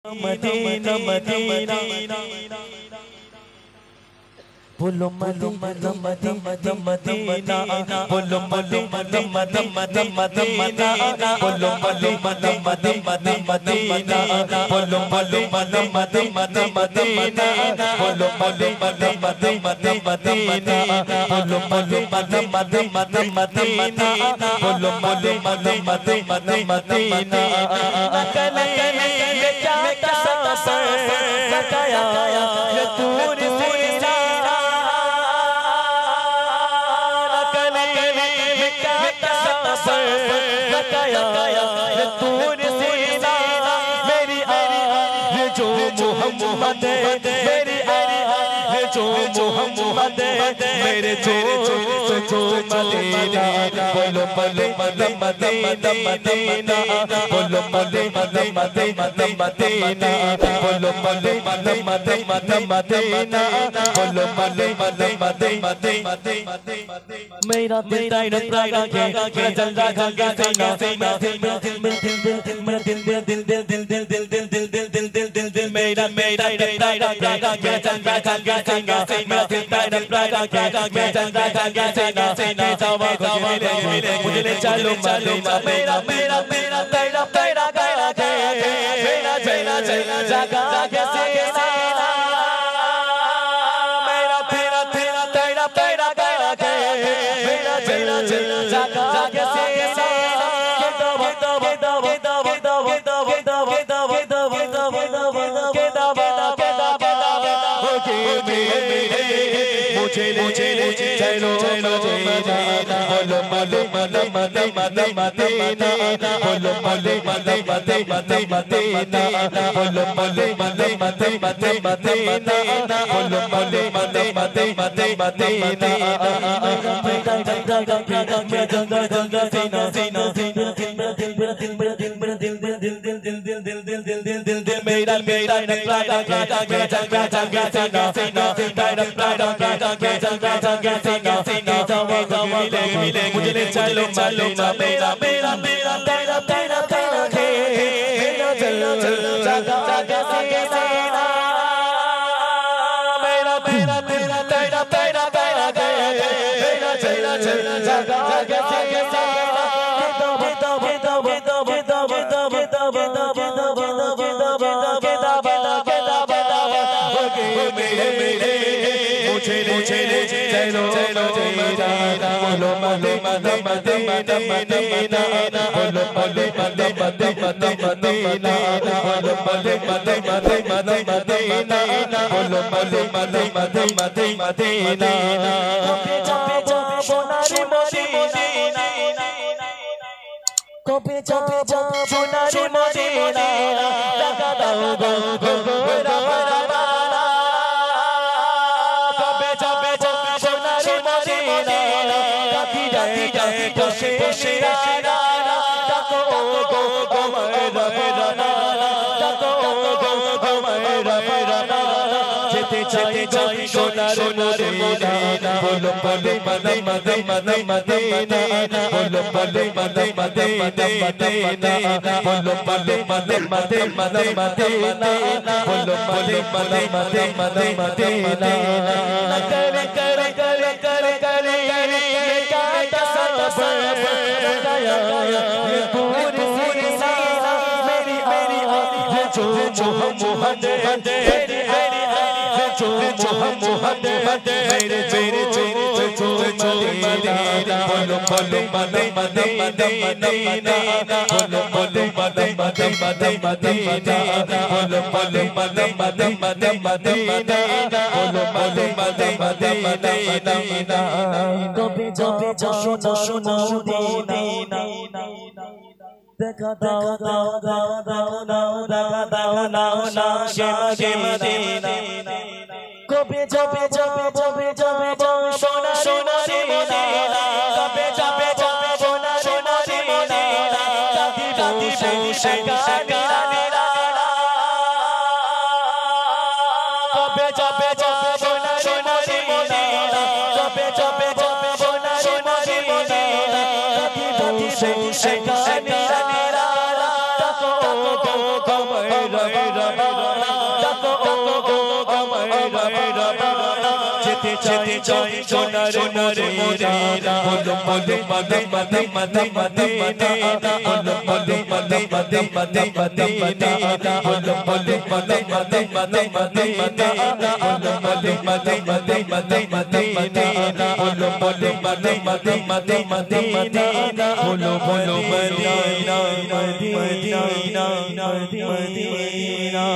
Medina Medina बोलो Medina Medina Medina बोलो Medina Medina बोलो मदीना मदीना बोलो मदीना मदीना बोलो मदीना मदीना बोलो मदीना मदीना बोलो मदीना मदीना नकले में क्या तसव्वुर लगाया ये दूर से मोहम्मद मेरी है जो मोहम्मद मेरे जो मदीना बोलो मदीना मदीना बोलो मदीना मदीना बोलो मदीना मदीना बोलो मदीना मेरा दिल तेरा के मेरा जलदा खा के सीना मेरा मेरा चंदा खा के मेरा दिल तेरा के चंदा खा के सीना जावा मुझे ले चलो मदीना मेरा मेरा मेरा तेरा तेरा के मेरा चला जगा के सीना मेरा तेरा तेरा तेरा तेरा के मेरा चला जगा के सीना मुझे चलो चलो बोलो मदीना मदीना बोलो मदीना मदीना बोलो मदीना मदीना बोलो मदीना मेरा मेरा मुझे ले चलो चलो मेरा मेरा मेरा तेरा तेरा तेरा के मेरा चलो जगा के सीना मेरा मेरा मेरा तेरा तेरा तेरा के मेरा चला जगा के सीना मुझे चलो चलो बोलो मदीना मदीना बोलो मदीना मदीना बोलो मदीना बोलो मदीना सोनारी मदीना कभी सोनारी मदीना लगा दो गो सोनार मदीना बोलो मदीना मदीना बोलो मदीना बोलो मदीना बोलो मदीना करे करे करे करे करे क्या तसव्वुर लगाया ये दूर से मेरी मेरी है जो मोहम्मद मोहम्मद मेरे मेरे मदीना बोलो मदीना बोलो मदीना बोलो मदीना बोलो मदीना कभी जाओ सुनो मदीना देखा दाओ दाओ दाओ दाओ दाओ दाओ दाओ के मदीना कभी जाओ सोना सोना मदीना कभी जाओ सोना सोना मदीना दादी शेगा नीरा कभी जाओ सोना सोना मदीना कभी जाओ सोना सोना मदीना दादी शेगा नीरा যেতে যেতে চাই সোনার মদিনা বলো বলো মদিনা মদিনা বলো বলো মদিনা মদিনা বলো বলো মদিনা মদিনা বলো বলো মদিনা বলো বলো মদিনা বলো বলো মদিনা মদিনা মদিনা